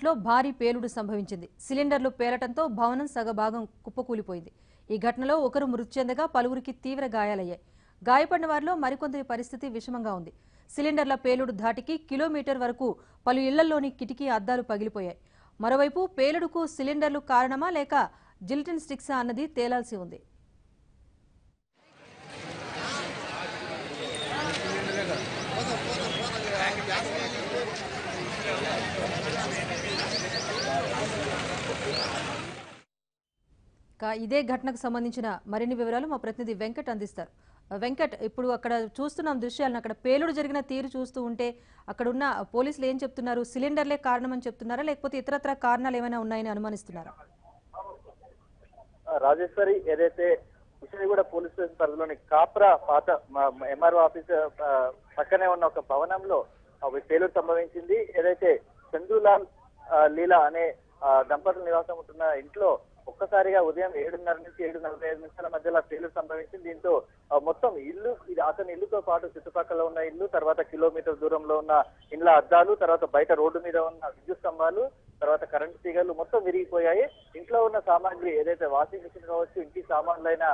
లో భారీ పేలుడు సంభవించింది. సిలిండర్లు పేలటంతో భవనం సగభాగం కుప్పకూలిపోయింది. ఈ ఘటనలో ఒకరు మృతి చెందగా పలువురికి తీవ్ర గాయాలయ్యాయి. గాయపడిన వారిలో మరికొందరి పరిస్థితి విషమంగా ఉంది. సిలిండర్ల పేలుడు ధాటికి కిలోమీటర్ వరకు పలు ఇళ్లలోని కిటికీ అద్దాలు పగిలిపోయాయి. మరోవైపు పేలుడుకు సిలిండర్లు కారణమా లేక జిల్టిన్ స్టిక్సా అన్నది తేలాల్సి ఉంది. ఇదే ఘటనకు సంబంధించిన మరిన్ని వివరాలు మా ప్రతినిధి వెంకట్ అందిస్తారు. వెంకట్, ఇప్పుడు అక్కడ చూస్తున్నాం దృశ్యాలను. అక్కడ పేలుడు జరిగిన తీరు చూస్తూ ఉంటే అక్కడ ఉన్న పోలీసులు ఏం చెప్తున్నారు? సిలిండర్లే కారణమని చెప్తున్నారా లేకపోతే ఇతరత్ర కారణాలు ఏమైనా ఉన్నాయని అనుమానిస్తున్నారా? రాజేశ్వరి, ఏదైతే విషయగూడ పోలీస్ స్టేషన్ పరిధిలోని కాప్రా పాత ఎంఆర్ఓ ఆఫీస్ పక్కనే ఉన్న ఒక భవనంలో పేలుడు సంభవించింది. ఏదైతే చందూలాల్ లీలా అనే దంపతులు నివాసం ఉంటున్న ఇంట్లో ఒక్కసారిగా ఉదయం 7:30 నుంచి 7:45 మధ్యలో పేలుడు సంభవించింది. దీంతో మొత్తం ఇల్లు, అతని ఇల్లుతో పాటు చుట్టుపక్కల ఉన్న ఇల్లు, తర్వాత కిలోమీటర్ దూరంలో ఉన్న ఇండ్ల అద్దాలు, తర్వాత బయట రోడ్డు మీద ఉన్న విద్యుత్ స్తంభాలు, తర్వాత కరెంటు తీగలు మొత్తం విరిగిపోయాయి. ఇంట్లో ఉన్న సామాగ్రి, ఏదైతే వాషింగ్ మిషన్ కావచ్చు, ఇంటి సామాన్లైన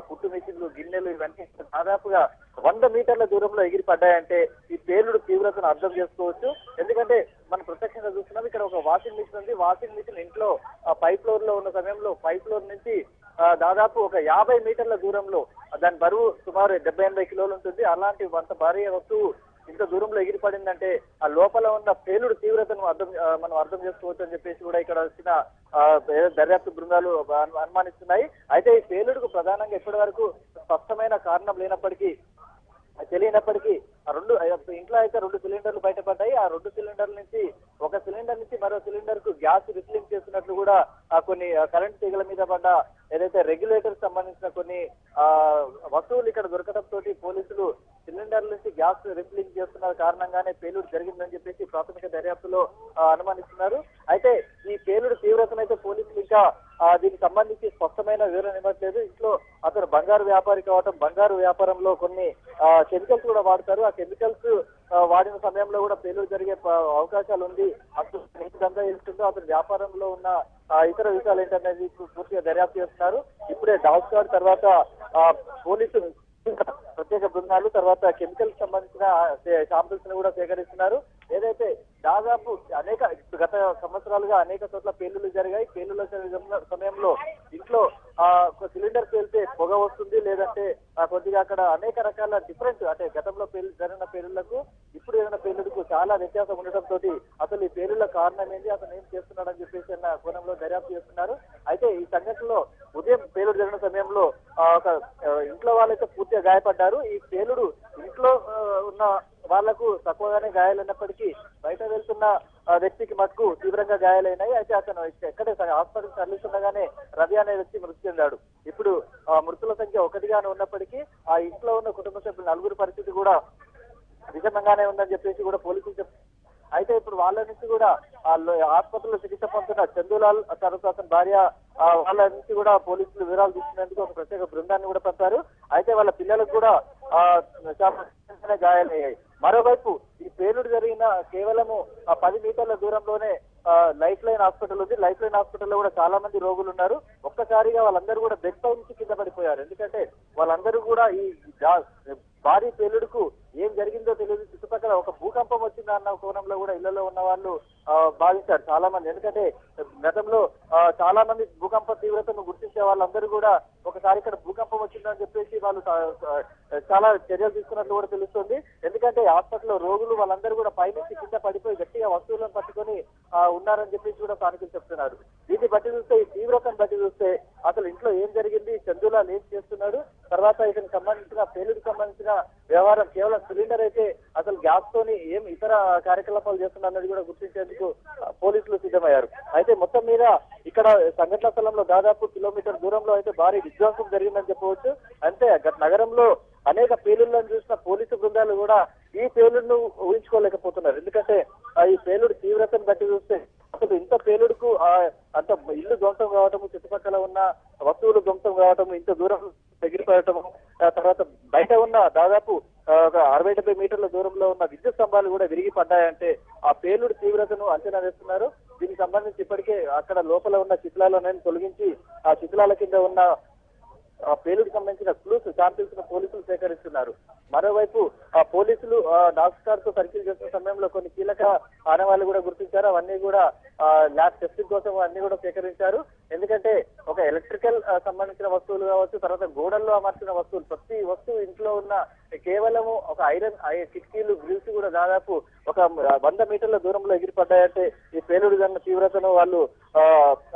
కుట్టు మిషన్లు, గిన్నెలు, ఇవన్నీ దాదాపుగా 100 మీటర్ల దూరంలో ఎగిరి పడ్డాయంటే ఈ పేలుడు తీవ్రతను అర్థం చేసుకోవచ్చు. ఎందుకంటే మనం ప్రత్యక్షంగా చూస్తున్నాం, ఇక్కడ ఒక వాషింగ్ మిషన్ ఉంది. వాషింగ్ మిషన్ ఇంట్లో పై ఫ్లోర్ లో ఉన్న సమయంలో పై ఫ్లోర్ నుంచి దాదాపు ఒక 50 మీటర్ల దూరంలో, దాని బరువు సుమారు 70-80 కిలోలు ఉంటుంది. అలాంటి అంత భారీ వస్తువు ఇంత దూరంలో ఎగిరిపడిందంటే ఆ లోపల ఉన్న పేలుడు తీవ్రతను మనం అర్థం చేసుకోవచ్చు అని చెప్పేసి కూడా ఇక్కడ వచ్చిన దర్యాప్తు బృందాలు అనుమానిస్తున్నాయి. అయితే ఈ పేలుడుకు ప్రధానంగా ఇప్పటి వరకు స్పష్టమైన కారణం తెలియనప్పటికీ ఇంట్లో అయితే 2 సిలిండర్లు బయటపడ్డాయి. ఆ 2 సిలిండర్ల నుంచి ఒక సిలిండర్ నుంచి మరో సిలిండర్ కు గ్యాస్ రిఫిల్లింగ్ చేస్తున్నట్లు కూడా కొన్ని కరెంట్ తీగల మీద పడ్డ ఏదైతే రెగ్యులేటర్ సంబంధించిన కొన్ని వస్తువులు ఇక్కడ దొరకడంతో పోలీసులు సిలిండర్ల నుంచి గ్యాస్ రిఫిల్లింగ్ చేస్తున్న కారణంగానే పేలుడు జరిగిందని చెప్పేసి ప్రాథమిక దర్యాప్తులో అనుమానిస్తున్నారు. అయితే ఈ పేలుడు తీవ్రతనైతే పోలీసులు ఇంకా దీనికి సంబంధించి స్పష్టమైన వివరణ ఇవ్వట్లేదు. ఇంట్లో అతను బంగారు వ్యాపారి కావటం, బంగారు వ్యాపారంలో కొన్ని కెమికల్స్ కూడా వాడతారు. ఆ కెమికల్స్ వాడిన సమయంలో కూడా పేలుడు జరిగే అవకాశాలు ఉంది. అసలు దందా చేస్తుందో అతని వ్యాపారంలో ఉన్న ఇతర విషయాలు ఏంటనేది పూర్తిగా దర్యాప్తు చేస్తున్నారు. ఇప్పుడే డాగ్ స్క్వాడ్ తర్వాత పోలీసులు ప్రత్యేక బృందాలు తర్వాత కెమికల్స్ సంబంధించిన శాంపిల్స్ ని కూడా సేకరిస్తున్నారు. ఏదైతే దాదాపు గత సంవత్సరాలుగా అనేక చోట్ల పేలుళ్లు జరిగాయి. పేలుళ్ల సమయంలో ఇంట్లో ఒక సిలిండర్ పేలితే పొగ వస్తుంది, లేదంటే కొద్దిగా అక్కడ అనేక రకాల డిఫరెంట్, అంటే గతంలో జరిగిన పేలుళ్లకు ఇప్పుడు ఏదైనా పేలుడుకు చాలా వ్యత్యాసం ఉండటంతో అసలు ఈ పేలుళ్ల కారణం ఏంటి, అతను ఏం చేస్తున్నాడని చెప్పేసి అన్న కోణంలో దర్యాప్తు చేస్తున్నారు. అయితే ఈ సంఘటనలో ఉదయం పేలుడు జరిగిన సమయంలో ఒక ఇంట్లో వాళ్ళైతే పూర్తిగా గాయపడ్డారు. ఈ పేలుడు ఇంట్లో ఉన్న వాళ్లకు తక్కువగానే గాయాలైనప్పటికీ బయట వెళ్తున్న వ్యక్తికి మటుకు తీవ్రంగా గాయాలైనాయి. అయితే అతను ఎక్కడే హాస్పిటల్ తరలిస్తుండగానే రవి అనే వ్యక్తి మృతి చెందాడు. ఇప్పుడు మృతుల సంఖ్య 1గానే ఉన్నప్పటికీ ఆ ఇంట్లో ఉన్న కుటుంబ సభ్యుల 4 పరిస్థితి కూడా విషమంగానే ఉందని చెప్పేసి కూడా పోలీసులు చెప్తారు. అయితే ఇప్పుడు వాళ్ళ నుంచి కూడా ఆసుపత్రిలో చికిత్స పొందుతున్న చందూలాల్ తర్వాత అతని భార్య వాళ్ళ నుంచి కూడా పోలీసులు వివరాలు తీసుకునేందుకు ఒక ప్రత్యేక బృందాన్ని కూడా పంపారు. అయితే వాళ్ళ పిల్లలకు కూడా చాలా గాయాలయ్యాయి. మరోవైపు ఈ పేలుడు జరిగిన కేవలము 10 మీటర్ల దూరంలోనే లైఫ్ లైన్ హాస్పిటల్ ఉంది. లైఫ్ లైన్ హాస్పిటల్లో కూడా చాలా మంది రోగులు ఉన్నారు. ఒక్కసారిగా వాళ్ళందరూ కూడా బెడ్ పై నుంచి కింద పడిపోయారు. ఎందుకంటే వాళ్ళందరూ కూడా ఈ భారీ పేలుడుకు ఏం జరిగిందో తెలియదు. చుట్టుపక్కల ఒక భూకంపం వచ్చిందన్న కోణంలో కూడా ఇళ్లలో ఉన్న వాళ్ళు భావించారు చాలా మంది. ఎందుకంటే గతంలో చాలా మంది భూకంప తీవ్రతను గుర్తించే వాళ్ళందరూ కూడా ఒకసారి ఇక్కడ భూకంపం వచ్చిందని చెప్పేసి వాళ్ళు చాలా చర్యలు తీసుకున్నట్లు కూడా తెలుస్తుంది. ఎందుకంటే హాస్పిటల్లో రోగులు వాళ్ళందరూ కూడా పైనుంచి కింద పడిపోయి గట్టిగా వస్తువులను పట్టుకొని ఉన్నారని చెప్పేసి కూడా స్థానికులు చెప్తున్నారు. దీన్ని బట్టి చూస్తే, ఈ తీవ్రతను బట్టి చూస్తే అసలు ఇంట్లో ఏం జరిగింది, చందూలాల్ ఏం చేస్తున్నాడు, తర్వాత ఇతనికి సంబంధించిన పేలుడికి సంబంధించిన వ్యవహారం కేవలం సిలిండర్ అయితే అసలు గ్యాస్ తోని ఏం ఇతర కార్యకలాపాలు చేస్తున్నది కూడా గుర్తించేందుకు పోలీసులు సిద్ధమయ్యారు. అయితే మొత్తం మీద ఇక్కడ సంఘటన స్థలంలో దాదాపు కిలోమీటర్ దూరంలో అయితే భారీ విధ్వంసం జరిగిందని చెప్పవచ్చు. అంతే నగరంలో అనేక పేలుళ్లను చూసిన పోలీసు బృందాలు కూడా ఈ పేలుడును ఊహించుకోలేకపోతున్నారు. ఎందుకంటే ఈ పేలుడు తీవ్రతను బట్టి చూస్తే అసలు ఇంత పేలుడుకు అంత ఇల్లు ధ్వంసం కావటము, చుట్టుపక్కల ఉన్న వస్తువులు ధ్వంసం కావటము, ఇంత దూరం ఎగిరిపోవటము, తర్వాత బయట ఉన్న దాదాపు 60-70 మీటర్ల దూరంలో ఉన్న విద్యుత్ స్తంభాలు కూడా విరిగి పడ్డాయంటే ఆ పేలుడు తీవ్రతను అంచనా వేస్తున్నారు. దీనికి సంబంధించి ఇప్పటికే అక్కడ లోపల ఉన్న శిథిలాలను తొలగించి ఆ శిథిలాల కింద ఉన్న పేలుడికి సంబంధించిన క్లూస్ శాంపిల్స్ ను పోలీసులు సేకరిస్తున్నారు. మరోవైపు ఆ పోలీసులు డాగ్ స్టార్ తో తనిఖీలు చేస్తున్న సమయంలో కొన్ని కీలక ఆనవాళ్లు కూడా గుర్తించారు. అవన్నీ కూడా ల్యాబ్ టెస్టింగ్ కోసం అన్ని కూడా సేకరించారు. ఎందుకంటే ఒక ఎలక్ట్రికల్ సంబంధించిన వస్తువులు కావచ్చు, తర్వాత గోడల్లో అమర్చిన వస్తువులు, ప్రతి వస్తువు ఇంట్లో ఉన్న కేవలము ఒక ఐరన్ కిటికీలు గ్రిల్స్ కూడా దాదాపు ఒక 100 మీటర్ల దూరంలో ఎగిరిపడ్డాయంటే ఈ పేలుడు గన్న తీవ్రతను వాళ్ళు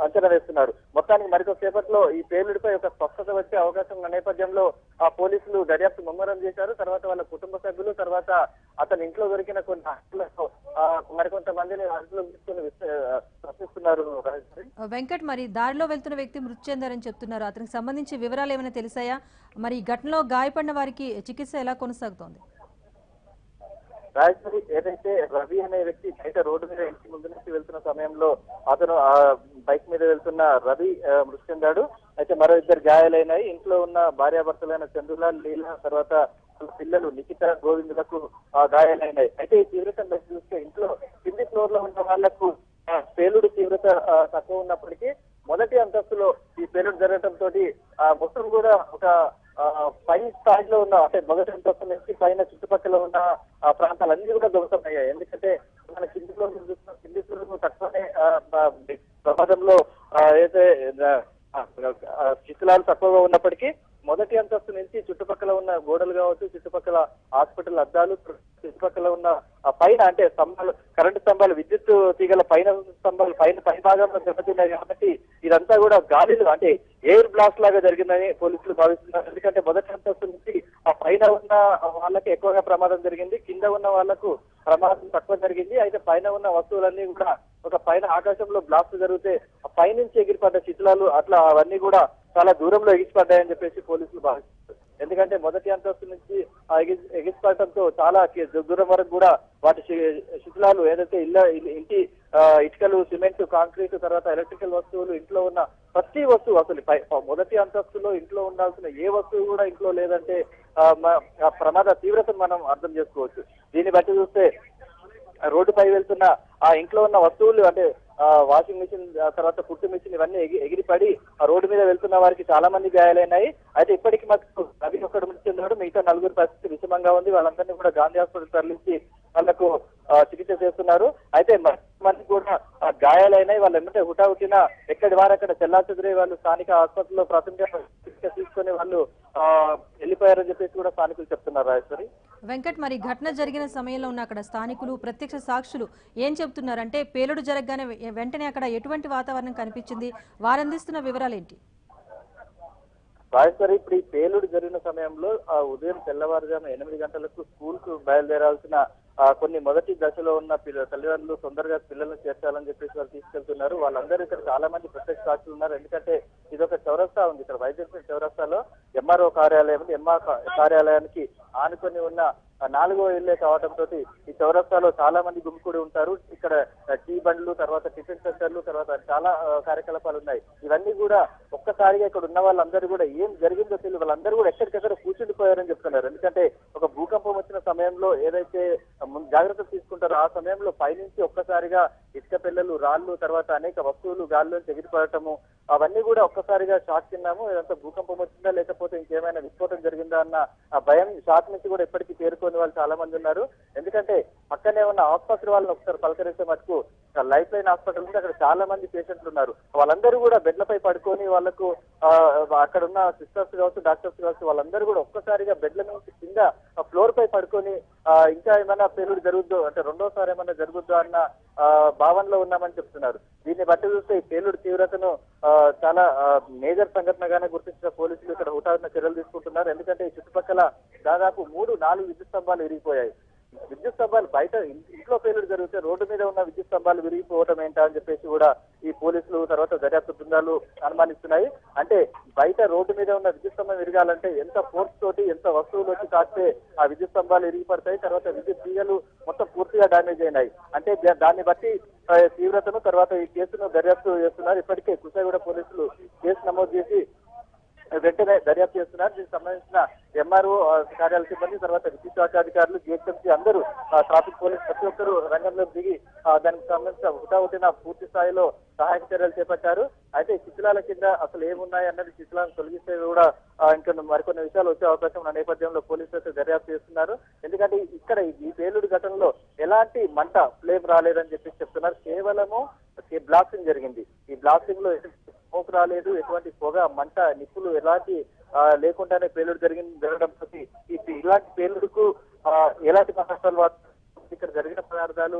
అంచనా వేస్తున్నారు. మొత్తానికి మరికొద్దిసేపట్లో ఈ పేలుడిపై ఒక స్పష్టత వచ్చే అవకాశం ఉన్న నేపథ్యంలో ఆ పోలీసులు దర్యాప్తు ముమ్మరం చేశారు. తర్వాత వాళ్ళ కుటుంబ సభ్యులు, తర్వాత అతని ఇంట్లో దొరికిన కొన్ని ఆస్తులతో మరికొంతమందిని అదుపులో తీసుకుని ప్రశ్నిస్తున్నారు. వెంకట్, మరి దారిలో వెళ్తున్న వ్యక్తి మృతి చెందారని చెప్తున్నారు. అతనికి సంబంధించి వివరాలు ఏమైనా తెలిసాయా? మరి ఈ ఘటనలో గాయపడిన వారికి చికిత్స ఎలా కొనసాగుతోంది? రాజేశ్వరి, ఏదైతే రవి అనే వ్యక్తి బయట రోడ్డు మీద ఇంటి ముందు నుంచి వెళ్తున్న సమయంలో అతను ఆ బైక్ మీద వెళ్తున్న రవి మృతి చెందాడు. అయితే మరో 2 గాయాలైనాయి. ఇంట్లో ఉన్న భార్యాభర్తలైన చంద్రులాల్, లీలా, తర్వాత పిల్లలు నిఖిత, గోవిందులకు గాయాలైనాయి. అయితే ఈ తీవ్రత చూస్తే ఇంట్లో కింది ఫ్లోర్ లో ఉన్న వాళ్లకు పేలుడు తీవ్రత తక్కువ ఉన్నప్పటికీ మొదటి అంతస్తులో ఈ పేలుడు జరగడంతో మొత్తం కూడా ఒక పై స్థాయిలో ఉన్న, అంటే మొదటి అంతస్తు నుంచి పైన చుట్టుపక్కల ఉన్న ప్రాంతాలన్నీ కూడా ధ్వంసమయ్యాయి. ఎందుకంటే మన కింది ఫ్లోర్ తక్కువనే ప్రమాదంలో అయితే శిథిలాలు తక్కువగా ఉన్నప్పటికీ మొదటి అంతస్తు నుంచి చుట్టుపక్కల ఉన్న గోడలు కావచ్చు, చుట్టుపక్కల హాస్పిటల్ అద్దాలు, చుట్టుపక్కల ఉన్న పైన అంటే స్తంభాలు, కరెంటు స్తంభాలు, విద్యుత్ తీగల పైన స్తంభాలు పై భాగంలో దెబ్బతిన్నాయి. కాబట్టి ఇదంతా కూడా గాలిలో అంటే ఎయిర్ బ్లాస్ట్ లాగా జరిగిందని పోలీసులు భావిస్తున్నారు. ఎందుకంటే మొదటి అంతస్తు నుంచి ఆ పైన ఉన్న వాళ్ళకి ఎక్కువగా ప్రమాదం జరిగింది, కింద ఉన్న వాళ్లకు ప్రమాదం తక్కువ జరిగింది. అయితే పైన ఉన్న వస్తువులన్నీ కూడా ఒక పైన ఆకాశంలో బ్లాస్ట్ జరిగితే ఆ పైనుంచి ఎగిరిపడ్డ శిథిలాలు అట్లా అవన్నీ కూడా చాలా దూరంలో ఎగిసిపడ్డాయని చెప్పేసి పోలీసులు భావిస్తున్నారు. ఎందుకంటే మొదటి అంతస్తు నుంచి ఎగిసిపడటంతో చాలా దూరం వరకు కూడా వాటి శిథిలాలు ఏదైతే ఇంటి ఇటుకలు, సిమెంట్, కాంక్రీట్, తర్వాత ఎలక్ట్రికల్ వస్తువులు, ఇంట్లో ఉన్న ప్రతి వస్తువు, అసలు మొదటి అంతస్తులో ఇంట్లో ఉండాల్సిన ఏ వస్తువు కూడా ఇంట్లో లేదంటే ప్రమాద తీవ్రతను మనం అర్థం చేసుకోవచ్చు. దీన్ని బట్టి చూస్తే రోడ్డుపై వెళ్తున్న ఆ ఇంట్లో ఉన్న వస్తువులు అంటే వాషింగ్ మిషన్, తర్వాత కుట్టు మిషన్, ఇవన్నీ ఎగిరిపడి ఆ రోడ్డు మీద వెళ్తున్న వారికి చాలా మంది గాయాలైనాయి. అయితే ఇప్పటికీ మాకు రవి ఒక్కడు మృతి చెందాడు, మిగతా 4 పరిస్థితి విషమంగా ఉంది. వాళ్ళందరినీ కూడా గాంధీ హాస్పిటల్ తరలించి వాళ్లకు చికిత్స చేస్తున్నారు. అయితే మంది కూడా గాయాలైనాయి. వాళ్ళు ఏమంటే హుటాహుటిన ఎక్కడి వారు అక్కడ చెల్లాచెదురే వాళ్ళు స్థానిక ఆసుపత్రిలో ప్రాథమిక చికిత్స తీసుకుని వాళ్ళు వెళ్ళిపోయారని చెప్పేసి కూడా స్థానికులు చెప్తున్నారు. రాజేశ్వరి, వెంకట్, మరి ఘటన జరిగిన సమయంలో ఉన్న అక్కడ స్థానికులు, ప్రత్యక్ష సాక్షులు ఏం చెప్తున్నారు? అంటే పేలుడు జరగగానే వెంటనే అక్కడ ఎటువంటి వాతావరణం కనిపించింది? వారందిస్తున్న వివరాలు ఏంటి? రాజేశ్వరి, ఇప్పుడు ఈ పేలుడు జరిగిన సమయంలో ఉదయం తెల్లవారుజామున 8 గంటలకు స్కూల్ కు బయలుదేరాల్సిన కొన్ని మొదటి దశలో ఉన్న తల్లిదండ్రులు తొందరగా పిల్లలను చేర్చాలని చెప్పేసి వాళ్ళు తీసుకెళ్తున్నారు. వాళ్ళందరూ ఇక్కడ చాలా మంది ప్రత్యక్ష సాక్షులు ఉన్నారు. ఎందుకంటే ఇది ఒక చౌరస్తా ఉంది. ఇక్కడ వైద్యపేట చౌరస్తాలో ఎంఆర్ఓ కార్యాలయం ఉంది. కార్యాలయానికి ఆనుకొని ఉన్న 4వ ఇల్లే కావడంతో ఈ చౌరస్తాలో చాలా మంది గుమికూడి ఉంటారు. ఇక్కడ టీ బండ్లు, తర్వాత టిఫిన్ సెంటర్లు, తర్వాత చాలా కార్యకలాపాలు ఉన్నాయి. ఇవన్నీ కూడా ఒక్కసారిగా ఇక్కడ ఉన్న వాళ్ళందరూ కూడా ఏం జరిగిందో తెలియదు, వాళ్ళందరూ కూడా ఎక్కడికక్కడ కూర్చుండిపోయారని చెప్తున్నారు. ఎందుకంటే ఒక భూకంపం వచ్చిన సమయంలో ఏదైతే జాగ్రత్తలు తీసుకుంటారో ఆ సమయంలో పైనుంచి ఒక్కసారిగా ఇసుక పిల్లలు, రాళ్లు, తర్వాత అనేక వస్తువులు గాల్లోంచి ఎగిరిపడటము, అవన్నీ కూడా ఒక్కసారిగా షాక్ తిన్నాము. ఇదంతా భూకంపం వచ్చిందా లేకపోతే ఇంకేమైనా విస్ఫోటం జరిగిందా అన్న ఆ భయం, షాక్ నుంచి కూడా ఎప్పటికీ తేరుకొని వాళ్ళు చాలా మంది ఉన్నారు. ఎందుకంటే పక్కనే ఉన్న ఆసుపత్రి వాళ్ళని ఒకసారి పలకరిస్తే మటుకు లైఫ్ లైన్ హాస్పిటల్ ఉంది, అక్కడ చాలా మంది పేషెంట్లు ఉన్నారు. వాళ్ళందరూ కూడా బెడ్లపై పడుకొని వాళ్ళకు అక్కడ ఉన్న సిస్టర్స్ కావచ్చు, డాక్టర్స్ కావచ్చు, వాళ్ళందరూ కూడా ఒక్కసారిగా బెడ్ల నుంచి కింద ఫ్లోర్ పై పడుకొని ఇంకా ఏమైనా పేలుడు జరుగుద్దో, అంటే రెండోసారి ఏమైనా జరుగుద్దో అన్న భావనలో ఉన్నామని చెప్తున్నారు. దీన్ని బట్టి చూస్తే ఈ పేలుడు తీవ్రతను చాలా మేజర్ సంఘటనగానే గుర్తించిన పోలీసులు ఇక్కడ హుటాహుటిన చర్యలు తీసుకుంటున్నారు. ఎందుకంటే ఈ చుట్టుపక్కల దాదాపు 3-4 విద్యుత్ స్తంభాలు విరిగిపోయాయి. విద్యుత్ స్తంభాలు బయట ఇంట్లో పేలుడు జరిగితే రోడ్డు మీద ఉన్న విద్యుత్ స్తంభాలు విరిగిపోవడం ఏంటా అని చెప్పేసి కూడా ఈ పోలీసులు, తర్వాత దర్యాప్తు బృందాలు అనుమానిస్తున్నాయి. అంటే బయట రోడ్డు మీద ఉన్న విద్యుత్ స్తంభం విరగాలంటే ఎంత ఫోర్స్ తోటి, ఎంత వస్తువులు వచ్చి కాస్తే ఆ విద్యుత్ స్తంభాలు విరిగిపడతాయి. తర్వాత విద్యుత్ తీగలు మొత్తం పూర్తిగా డ్యామేజ్ అయినాయి. అంటే దాన్ని బట్టి తీవ్రతను, తర్వాత ఈ కేసును దర్యాప్తు చేస్తున్నారు. ఇప్పటికే కుషాయిగూడ పోలీసులు కేసు నమోదు చేసి వెంటనే దర్యాప్తు చేస్తున్నారు. దీనికి సంబంధించిన ఎంఆర్ఓ కార్యాలయ సిబ్బంది, తర్వాత విద్యుత్ శాఖ అధికారులు, జిహెచ్ఎంసీ అందరూ, ట్రాఫిక్ పోలీస్ ప్రతి ఒక్కరూ రంగంలోకి దిగి దానికి సంబంధించిన హుటాహుటిన పూర్తి స్థాయిలో సహాయక చర్యలు చేపట్టారు. అయితే శిథిలాల కింద అసలు ఏమున్నాయి అన్నది, శిథిలాలను తొలగిస్తే కూడా ఇంకా మరికొన్ని విషయాలు వచ్చే అవకాశం ఉన్న నేపథ్యంలో పోలీసులు అయితే దర్యాప్తు చేస్తున్నారు. ఎందుకంటే ఇక్కడ ఈ పేలుడు ఘటనలో ఎలాంటి మంట ఫ్లేమ్ రాలేదని చెప్పి చెప్తున్నారు. కేవలము బ్లాస్టింగ్ జరిగింది. ఈ బ్లాస్టింగ్ లో స్మోక్ రాలేదు, ఎటువంటి పొగ, మంట, నిప్పులు ఎలాంటి లేకుండానే పేలుడు జరగడంతో ఇలాంటి పేలుడుకు ఎలాంటి నష్టాలు ఇక్కడ జరిగిన పదార్థాలు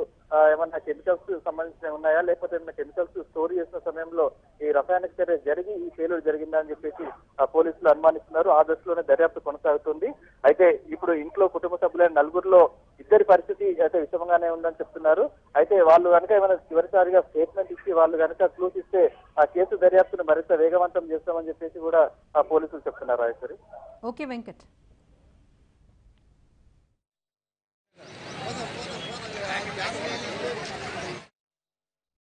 ఏమన్నా కెమికల్స్ సంబంధించిన ఉన్నాయా, లేకపోతే ఏమన్నా కెమికల్స్ స్టోర్ చేసిన సమయంలో ఈ రసాయనిక చర్య జరిగి ఈ పేలుడు జరిగిందా అని చెప్పేసి పోలీసులు అనుమానిస్తున్నారు. ఆ దశలోనే దర్యాప్తు కొనసాగుతుంది. అయితే ఇప్పుడు ఇంట్లో కుటుంబ సభ్యులైన నలుగురిలో ఇద్దరి పరిస్థితి అయితే విషమంగానే ఉందని చెప్తున్నారు. అయితే వాళ్ళు కనుక ఏమైనా చివరిసారిగా స్టేట్మెంట్ ఇచ్చి వాళ్ళు కనుక క్లూస్ ఇస్తే ఆ కేసు దర్యాప్తును మరింత వేగవంతం చేస్తామని చెప్పేసి కూడా పోలీసులు చెప్తున్నారు. రాజేశ్వరి. ఓకే వెంకట్.